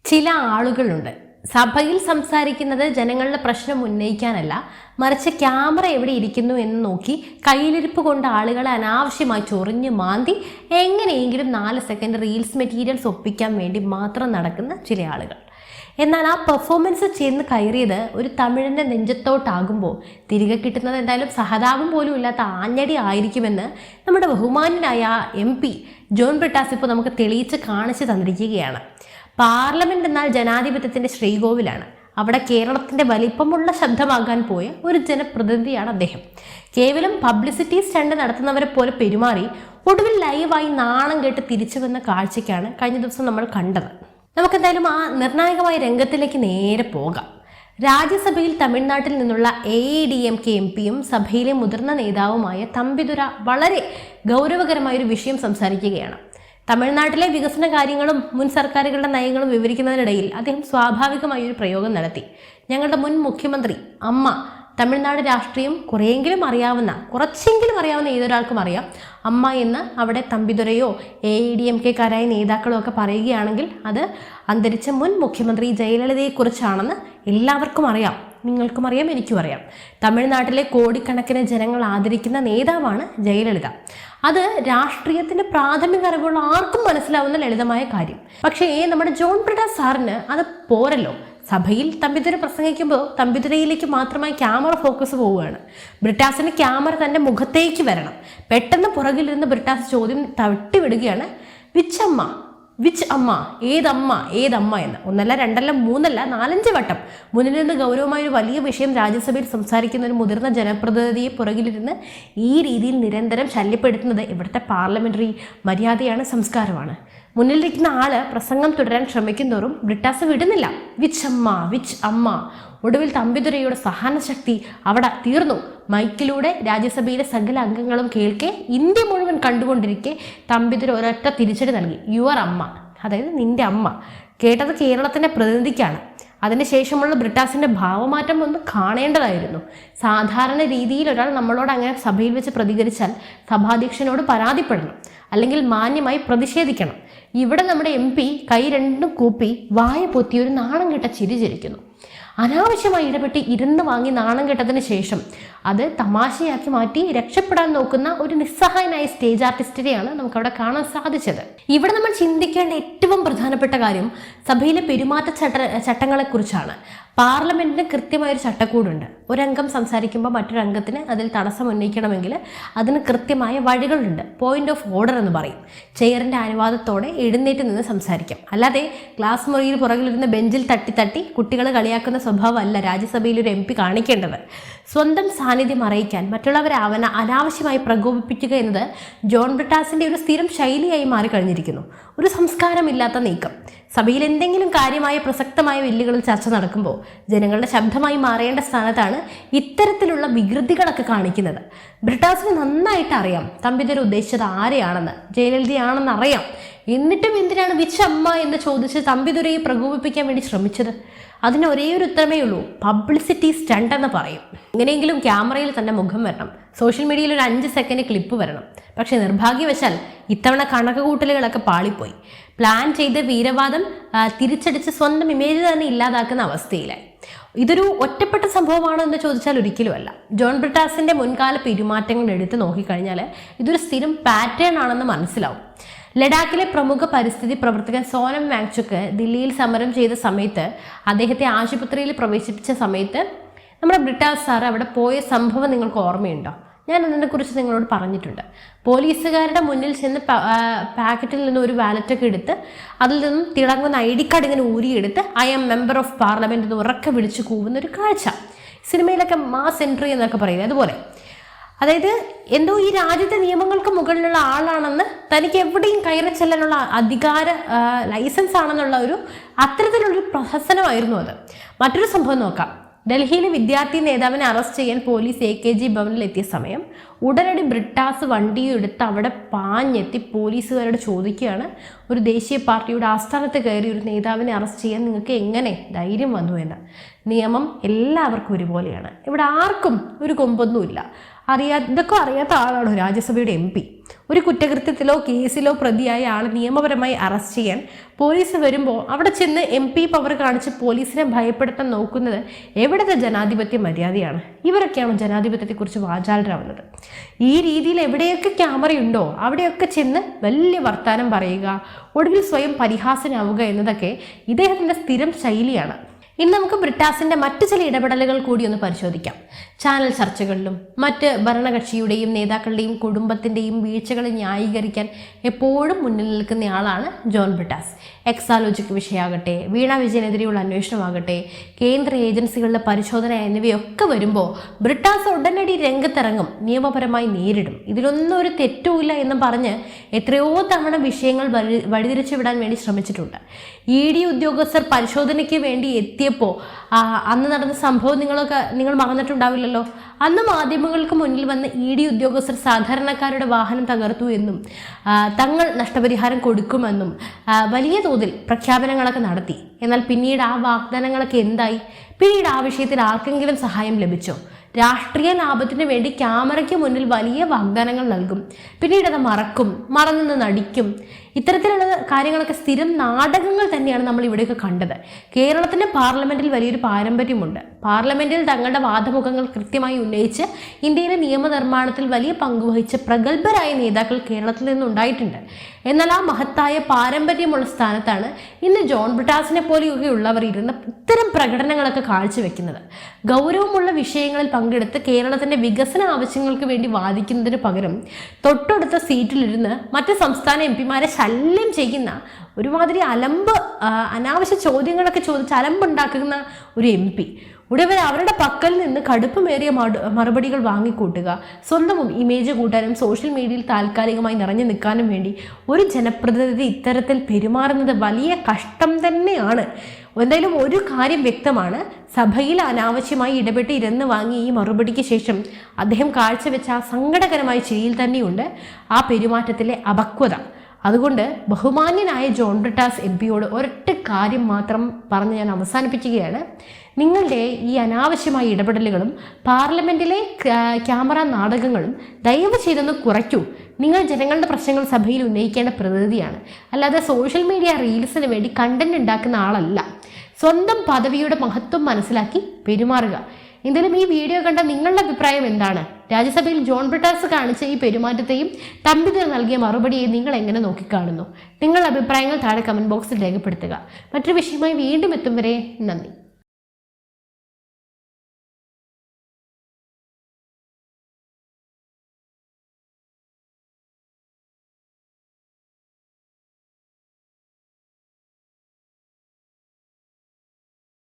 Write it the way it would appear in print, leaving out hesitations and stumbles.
ചില ആളുകളുണ്ട് സഭയിൽ സംസാരിക്കുന്നത് ജനങ്ങളുടെ പ്രശ്നം ഉന്നയിക്കാനല്ല, മറിച്ച് ക്യാമറ എവിടെ ഇരിക്കുന്നു എന്ന് നോക്കി കയ്യിലിരിപ്പ് കൊണ്ട് ആളുകളെ അനാവശ്യമായി ചൊറിഞ്ഞ് മാന്തി എങ്ങനെയെങ്കിലും 4 സെക്കൻഡ് റീൽസ് മെറ്റീരിയൽസ് ഒപ്പിക്കാൻ വേണ്ടി മാത്രം നടക്കുന്ന ചില ആളുകൾ. എന്നാൽ ആ പെർഫോമൻസ് ചെന്ന് കയറിയത് ഒരു തമിഴിൻ്റെ നെഞ്ചത്തോട്ടാകുമ്പോൾ തിരികെ കിട്ടുന്നത് എന്തായാലും സഹതാപം പോലും ഇല്ലാത്ത ആഞ്ഞടി ആയിരിക്കുമെന്ന് നമ്മുടെ ബഹുമാന്യനായ MP ജോൺ ബ്രിട്ടാസ് ഇപ്പോൾ നമുക്ക് തെളിയിച്ച് കാണിച്ചു തന്നിരിക്കുകയാണ്. പാർലമെന്റ് എന്നാൽ ജനാധിപത്യത്തിന്റെ ശ്രീകോവിലാണ്. അവിടെ കേരളത്തിന്റെ വലിപ്പമുള്ള ശബ്ദമാകാൻ പോയ ഒരു ജനപ്രതിനിധിയാണ് അദ്ദേഹം. കേവലം പബ്ലിസിറ്റി സ്റ്റണ്ട് നടത്തുന്നവരെ പോലെ പെരുമാറി ഒടുവിൽ ലൈവായി നാണം കേട്ട് തിരിച്ചു വന്ന കാഴ്ചയ്ക്കാണ് കഴിഞ്ഞ ദിവസം നമ്മൾ കണ്ടത്. നമുക്കെന്തായാലും ആ നിർണായകമായ രംഗത്തിലേക്ക് നേരെ പോകാം. രാജ്യസഭയിൽ തമിഴ്നാട്ടിൽ നിന്നുള്ള AIADMK MPയും സഭയിലെ മുതിർന്ന നേതാവുമായ തമ്പിദുര വളരെ ഗൗരവകരമായൊരു വിഷയം സംസാരിക്കുകയാണ്. തമിഴ്നാട്ടിലെ വികസന കാര്യങ്ങളും മുൻ സർക്കാരുകളുടെ നയങ്ങളും വിവരിക്കുന്നതിനിടയിൽ അദ്ദേഹം സ്വാഭാവികമായ ഒരു പ്രയോഗം നടത്തി. ഞങ്ങളുടെ മുൻ മുഖ്യമന്ത്രി അമ്മ, തമിഴ്നാട് രാഷ്ട്രീയം കുറച്ചെങ്കിലും അറിയാവുന്ന ഏതൊരാൾക്കും അറിയാം അമ്മ എന്ന് അവിടെ തമ്പിദുരയോ AIADMKക്കാരായ നേതാക്കളോ ഒക്കെ പറയുകയാണെങ്കിൽ അത് അന്തരിച്ച മുൻ മുഖ്യമന്ത്രി ജയലളിതയെക്കുറിച്ചാണെന്ന് എല്ലാവർക്കും അറിയാം. നിങ്ങൾക്കും അറിയാം, എനിക്കും അറിയാം. തമിഴ്നാട്ടിലെ കോടിക്കണക്കിന് ജനങ്ങൾ ആദരിക്കുന്ന നേതാവാണ് ജയലളിത. അത് രാഷ്ട്രീയത്തിന്റെ പ്രാഥമിക അറിവുള്ള ആർക്കും മനസ്സിലാവുന്ന ലളിതമായ കാര്യം. പക്ഷേ നമ്മുടെ ജോൺ ബ്രിട്ടാസ് സാറിന് അത് പോരല്ലോ. സഭയിൽ തമ്പിദുര പ്രസംഗിക്കുമ്പോൾ തമ്പിദുരയിലേക്ക് മാത്രമായി ക്യാമറ ഫോക്കസ് പോവുകയാണ്. ബ്രിട്ടാസിന് ക്യാമറ തൻ്റെ മുഖത്തേക്ക് വരണം. പെട്ടെന്ന് പുറകിലിരുന്ന് ബ്രിട്ടാസ് ചോദ്യം തട്ടിവിടുകയാണ്, വിച്ച് അമ്മ, ഏതമ്മ എന്ന്. 1 2 3 4 വട്ടം മുന്നിൽ നിന്ന് ഗൗരവമായ ഒരു വലിയ വിഷയം രാജ്യസഭയിൽ സംസാരിക്കുന്ന ഒരു മുതിർന്ന ജനപ്രതിനിധിയെ പുറകിലിരുന്ന് ഈ രീതിയിൽ നിരന്തരം ശല്യപ്പെടുത്തുന്നത് ഇവിടുത്തെ പാർലമെന്ററി മര്യാദയാണ്, സംസ്കാരമാണ്. മുന്നിലിരിക്കുന്ന ആള് പ്രസംഗം തുടരാൻ ശ്രമിക്കുന്തോറും ബ്രിട്ടാസ് വിടുന്നില്ല. വിച്ച് അമ്മ. ഒടുവിൽ തമ്പിദുരയുടെ സഹനശക്തി അവിടെ തീർന്നു. മൈക്കിലൂടെ രാജ്യസഭയിലെ സകല അംഗങ്ങളും കേൾക്കെ, ഇന്ത്യ മുഴുവൻ കണ്ടുകൊണ്ടിരിക്കെ തമ്പിദുര ഒരൊറ്റ തിരിച്ചടി നൽകി. യുവർ അമ്മ, അതായത് നിന്റെ അമ്മ. കേട്ടത് കേരളത്തിന്റെ പ്രതിനിധിക്കാണ്. അതിനുശേഷമുള്ള ബ്രിട്ടാസിന്റെ ഭാവമാറ്റം ഒന്ന് കാണേണ്ടതായിരുന്നു. സാധാരണ രീതിയിൽ ഒരാൾ നമ്മളോട് അങ്ങനെ സഭയിൽ വെച്ച് പ്രതികരിച്ചാൽ സഭാധ്യക്ഷനോട് പരാതിപ്പെടണം, അല്ലെങ്കിൽ മാന്യമായി പ്രതിഷേധിക്കണം. ഇവിടെ നമ്മുടെ MP കൈ രണ്ടും കൂപ്പി വായ പൊത്തി ഒരു നാണം കെട്ട ചിരി ചിരിക്കുന്നു. അനാവശ്യമായി ഇടപെട്ട് ഇരുന്ന് വാങ്ങി നാണം കെട്ടതിന് ശേഷം അത് തമാശയാക്കി മാറ്റി രക്ഷപ്പെടാൻ നോക്കുന്ന ഒരു നിസ്സഹായനായ സ്റ്റേജ് ആർട്ടിസ്റ്റിനെയാണ് നമുക്കവിടെ കാണാൻ സാധിച്ചത്. ഇവിടെ നമ്മൾ ചിന്തിക്കേണ്ട ഏറ്റവും പ്രധാനപ്പെട്ട കാര്യം സഭയിലെ പെരുമാറ്റ ചട്ടങ്ങളെക്കുറിച്ചാണ്. പാർലമെന്റിന് കൃത്യമായൊരു ചട്ടക്കൂടുണ്ട്. ഒരംഗം സംസാരിക്കുമ്പോൾ മറ്റൊരു അംഗത്തിന് അതിൽ തടസ്സം ഉന്നയിക്കണമെങ്കിൽ അതിന് കൃത്യമായ വഴികളുണ്ട്. പോയിന്റ് ഓഫ് ഓർഡർ എന്ന് പറയും. ചെയറിന്റെ അനുവാദത്തോടെ എഴുന്നേറ്റ് നിന്ന് സംസാരിക്കാം. അല്ലാതെ ക്ലാസ് മുറിയിൽ പുറകിലിരുന്ന് ബെഞ്ചിൽ തട്ടി കുട്ടികൾ കളിയാക്കുന്ന സ്വഭാവമല്ല രാജ്യസഭയിൽ ഒരു MP കാണിക്കേണ്ടത്. സ്വന്തം സാന്നിധ്യം അറിയിക്കാൻ മറ്റുള്ളവരെ അനാവശ്യമായി പ്രകോപിപ്പിക്കുക എന്നത് ജോൺ ബ്രിട്ടാസിന്റെ ഒരു സ്ഥിരം ശൈലിയായി മാറിക്കഴിഞ്ഞിരിക്കുന്നു. ഒരു സംസ്കാരമില്ലാത്ത നീക്കം. സഭയിൽ എന്തെങ്കിലും കാര്യമായ പ്രസക്തമായ വെല്ലുകളിൽ ചർച്ച നടക്കുമ്പോൾ ജനങ്ങളുടെ ശബ്ദമായി മാറേണ്ട സ്ഥാനത്താണ് ഇത്തരത്തിലുള്ള വികൃതികളൊക്കെ കാണിക്കുന്നത്. ബ്രിട്ടാസിന് നന്നായിട്ട് അറിയാം തമ്പിദുര ഉദ്ദേശിച്ചത് ആരെയാണെന്ന്, ജയലളിതയാണെന്ന് അറിയാം. എന്നിട്ടും എന്തിനാണ് വിച്ച് അമ്മ എന്ന് ചോദിച്ച് തമ്പിദുരയെ പ്രകോപിപ്പിക്കാൻ വേണ്ടി ശ്രമിച്ചത്? അതിന് ഒരേ ഒരു ഉത്തരമേ ഉള്ളൂ, പബ്ലിസിറ്റി സ്റ്റണ്ട് എന്ന് പറയും. എങ്ങനെയെങ്കിലും ക്യാമറയിൽ തന്നെ മുഖം വരണം, സോഷ്യൽ മീഡിയയിൽ ഒരു 5 സെക്കൻഡ് ക്ലിപ്പ് വരണം. പക്ഷെ നിർഭാഗ്യവശാൽ ഇത്തവണ കണക്കുകൂട്ടലുകളൊക്കെ പാളിപ്പോയി. പ്ലാൻ ചെയ്ത് വീരവാദം തിരിച്ചടിച്ച് സ്വന്തം ഇമേജ് തന്നെ ഇല്ലാതാക്കുന്ന അവസ്ഥയിലായി. ഇതൊരു ഒറ്റപ്പെട്ട സംഭവമാണോ എന്ന് ചോദിച്ചാൽ ഒരിക്കലുമല്ല. ജോൺ ബ്രിട്ടാസിന്റെ മുൻകാല പെരുമാറ്റങ്ങൾ എടുത്ത് നോക്കിക്കഴിഞ്ഞാൽ ഇതൊരു സ്ഥിരം പാറ്റേൺ ആണെന്ന് മനസ്സിലാവും. ലഡാക്കിലെ പ്രമുഖ പരിസ്ഥിതി പ്രവർത്തകൻ സോനം വാങ്ചുക്ക് ദില്ലിയിൽ സമരം ചെയ്ത സമയത്ത് അദ്ദേഹത്തെ ആശുപത്രിയിൽ പ്രവേശിപ്പിച്ച സമയത്ത് നമ്മുടെ ബ്രിട്ടാസ് സാർ അവിടെ പോയ സംഭവം നിങ്ങൾക്ക് ഓർമ്മയുണ്ടോ? ഞാൻ അതിനെക്കുറിച്ച് നിങ്ങളോട് പറഞ്ഞിട്ടുണ്ട്. പോലീസുകാരുടെ മുന്നിൽ ചെന്ന് പാക്കറ്റിൽ നിന്ന് ഒരു വാലറ്റൊക്കെ എടുത്ത് അതിൽ നിന്നും തിളങ്ങുന്ന ID കാർഡ് ഇങ്ങനെ ഊരിയെടുത്ത് I am member of parliament എന്ന് ഉറക്കെ വിളിച്ച് കൂവുന്ന ഒരു കാഴ്ച. സിനിമയിലൊക്കെ മാസ് എൻട്രി എന്നൊക്കെ പറയുന്നത് അതുപോലെ. അതായത് എന്തോ ഈ രാജ്യത്തെ നിയമങ്ങൾക്ക് മുകളിലുള്ള ആളാണെന്ന്, തനിക്ക് എവിടെയും കയറി ചെല്ലാനുള്ള അധികാര ലൈസൻസ് ആണെന്നുള്ള ഒരു അത്തരത്തിലുള്ളൊരു പ്രഹസനമായിരുന്നു അത്. മറ്റൊരു സംഭവം നോക്കാം. ഡൽഹിയിലെ വിദ്യാർത്ഥി നേതാവിനെ അറസ്റ്റ് ചെയ്യാൻ പോലീസ് AKG ഭവനിൽ എത്തിയ സമയം ഉടനടി ബ്രിട്ടാസ് വണ്ടിയെടുത്ത് അവിടെ പാഞ്ഞെത്തി പോലീസുകാരോട് ചോദിക്കുകയാണ്, ഒരു ദേശീയ പാർട്ടിയുടെ ആസ്ഥാനത്ത് കയറി ഒരു നേതാവിനെ അറസ്റ്റ് ചെയ്യാൻ നിങ്ങൾക്ക് എങ്ങനെ ധൈര്യം വന്നു എന്ന്. നിയമം എല്ലാവർക്കും ഒരുപോലെയാണ്. ഇവിടെ ആർക്കും ഒരു കൊമ്പൊന്നുമില്ല. ഇതൊക്കെ അറിയാത്ത ആളാണോ രാജ്യസഭയുടെ MP? ഒരു കുറ്റകൃത്യത്തിലോ കേസിലോ പ്രതിയായ ആളെ നിയമപരമായി അറസ്റ്റ് ചെയ്യാൻ പോലീസ് വരുമ്പോൾ അവിടെ ചെന്ന് MP പവർ കാണിച്ച് പോലീസിനെ ഭയപ്പെടുത്താൻ നോക്കുന്നത് എവിടുത്തെ ജനാധിപത്യ മര്യാദയാണ്? ഇവരൊക്കെയാണ് ജനാധിപത്യത്തെക്കുറിച്ച് വാചാലരാവുന്നത്. ഈ രീതിയിൽ എവിടെയൊക്കെ ക്യാമറയുണ്ടോ അവിടെയൊക്കെ ചെന്ന് വലിയ വർത്താനം പറയുക, ഒടുവിൽ സ്വയം പരിഹാസനാവുക എന്നതൊക്കെ ഇദ്ദേഹത്തിൻ്റെ സ്ഥിരം ശൈലിയാണ്. ഇന്ന് നമുക്ക് ബ്രിട്ടാസിന്റെ മറ്റു ചില ഇടപെടലുകൾ കൂടി ഒന്ന് പരിശോധിക്കാം. ചാനൽ ചർച്ചകളിലും മറ്റ് ഭരണകക്ഷിയുടെയും നേതാക്കളുടെയും കുടുംബത്തിൻ്റെയും വീഴ്ചകളെ ന്യായീകരിക്കാൻ എപ്പോഴും മുന്നിൽ നിൽക്കുന്നയാളാണ് ജോൺ ബ്രിട്ടാസ്. എക്സാലോജിക് വിഷയമാകട്ടെ, വീണ വിജയനെതിരെയുള്ള അന്വേഷണമാകട്ടെ, കേന്ദ്ര ഏജൻസികളുടെ പരിശോധന എന്നിവയൊക്കെ വരുമ്പോൾ ബ്രിട്ടാസ് ഉടനടി രംഗത്തിറങ്ങും, നിയമപരമായി നേരിടും, ഇതിലൊന്നും ഒരു തെറ്റുമില്ല എന്ന് പറഞ്ഞ് എത്രയോ തവണ വിഷയങ്ങൾ വഴിതിരിച്ചു വിടാൻ വേണ്ടി ശ്രമിച്ചിട്ടുണ്ട്. ED ഉദ്യോഗസ്ഥർ പരിശോധനയ്ക്ക് വേണ്ടി എത്തിയപ്പോൾ അന്ന് നടന്ന സംഭവം നിങ്ങൾ മറന്നിട്ടുണ്ടാവില്ലല്ലോ. അന്ന് മാധ്യമങ്ങൾക്ക് മുന്നിൽ വന്ന് ED ഉദ്യോഗസ്ഥർ സാധാരണക്കാരുടെ വാഹനം തകർത്തു എന്നും തങ്ങൾ നഷ്ടപരിഹാരം കൊടുക്കുമെന്നും വലിയ തോതിൽ പ്രഖ്യാപനങ്ങളൊക്കെ നടത്തി. എന്നാൽ പിന്നീട് ആ വാഗ്ദാനങ്ങളൊക്കെ എന്തായി? പിന്നീട് ആ വിഷയത്തിൽ ആർക്കെങ്കിലും സഹായം ലഭിച്ചോ? രാഷ്ട്രീയ ലാഭത്തിന് വേണ്ടി ക്യാമറയ്ക്ക് മുന്നിൽ വലിയ വാഗ്ദാനങ്ങൾ നൽകും, പിന്നീട് അത് മറന്നു നടിക്കും. ഇത്തരത്തിലുള്ള കാര്യങ്ങളൊക്കെ സ്ഥിരം നാടകങ്ങൾ തന്നെയാണ് നമ്മൾ ഇവിടെയൊക്കെ കണ്ടത്. കേരളത്തിൻ്റെ പാർലമെൻറ്റിൽ വലിയൊരു പാരമ്പര്യമുണ്ട്. പാർലമെൻറ്റിൽ തങ്ങളുടെ വാദമുഖങ്ങൾ കൃത്യമായി ഉന്നയിച്ച് ഇന്ത്യയിലെ നിയമനിർമ്മാണത്തിൽ വലിയ പങ്കുവഹിച്ച പ്രഗത്ഭരായ നേതാക്കൾ കേരളത്തിൽ നിന്നുണ്ടായിട്ടുണ്ട്. എന്നാൽ ആ മഹത്തായ പാരമ്പര്യമുള്ള സ്ഥാനത്താണ് ഇന്ന് ജോൺ ബ്രിട്ടാസിനെ പോലെയൊക്കെയുള്ളവർ ഇരുന്ന് ഇത്തരം പ്രകടനങ്ങളൊക്കെ കാഴ്ചവെക്കുന്നത്. ഗൗരവമുള്ള വിഷയങ്ങളിൽ പങ്കെടുത്ത് കേരളത്തിൻ്റെ വികസന ആവശ്യങ്ങൾക്ക് വേണ്ടി വാദിക്കുന്നതിന് പകരം തൊട്ടടുത്ത സീറ്റിലിരുന്ന് മറ്റ് സംസ്ഥാന MP-മാരെ ശല്യം ചെയ്യുന്ന ഒരുമാതിരി അനാവശ്യ ചോദ്യങ്ങളൊക്കെ ചോദിച്ച് അലമ്പുണ്ടാക്കുന്ന ഒരു MP. ഉടനെ അവരുടെ പക്കൽ നിന്ന് കടുപ്പമേറിയ മറുപടികൾ വാങ്ങിക്കൂട്ടുക, സ്വന്തം ഇമേജ് കൂട്ടാനും സോഷ്യൽ മീഡിയയിൽ താൽക്കാലികമായി നിറഞ്ഞു നിൽക്കാനും വേണ്ടി ഒരു ജനപ്രതിനിധി ഇത്തരത്തിൽ പെരുമാറുന്നത് വലിയ കഷ്ടം തന്നെയാണ്. എന്തായാലും ഒരു കാര്യം വ്യക്തമാണ്, സഭയിൽ അനാവശ്യമായി ഇടപെട്ട് ഇരുന്ന് വാങ്ങി ഈ മറുപടിക്ക് ശേഷം അദ്ദേഹം കാഴ്ചവെച്ച ആ സങ്കടകരമായ ചിരിയിൽ തന്നെയുണ്ട് ആ പെരുമാറ്റത്തിലെ അപക്വത. അതുകൊണ്ട് ബഹുമാന്യനായ ജോൺ ബ്രിട്ടാസ് MP-യോട് ഒരൊറ്റ കാര്യം മാത്രം പറഞ്ഞ് ഞാൻ അവസാനിപ്പിക്കുകയാണ്. നിങ്ങളുടെ ഈ അനാവശ്യമായ ഇടപെടലുകളും പാർലമെൻറ്റിലെ ക്യാമറ നാടകങ്ങളും ദയവ് ചെയ്തൊന്ന് കുറയ്ക്കൂ. നിങ്ങൾ ജനങ്ങളുടെ പ്രശ്നങ്ങൾ സഭയിൽ ഉന്നയിക്കേണ്ട പ്രതിനിധിയാണ്, അല്ലാതെ സോഷ്യൽ മീഡിയ റീൽസിന് വേണ്ടി കണ്ടന്റ് ഉണ്ടാക്കുന്ന ആളല്ല. സ്വന്തം പദവിയുടെ മഹത്വം മനസ്സിലാക്കി പെരുമാറുക. എന്തായാലും ഈ വീഡിയോ കണ്ട നിങ്ങളുടെ അഭിപ്രായം എന്താണ്? രാജ്യസഭയിൽ ജോൺ ബ്രിട്ടാസ് കാണിച്ച ഈ പെരുമാറ്റത്തെയും തമ്പിതിന് നൽകിയ മറുപടിയെയും നിങ്ങൾ എങ്ങനെ നോക്കിക്കാണുന്നു? നിങ്ങളുടെ അഭിപ്രായങ്ങൾ താഴെ കമൻറ്റ് ബോക്സിൽ രേഖപ്പെടുത്തുക. മറ്റൊരു വിഷയമായി വീണ്ടും എത്തും വരെ നന്ദി.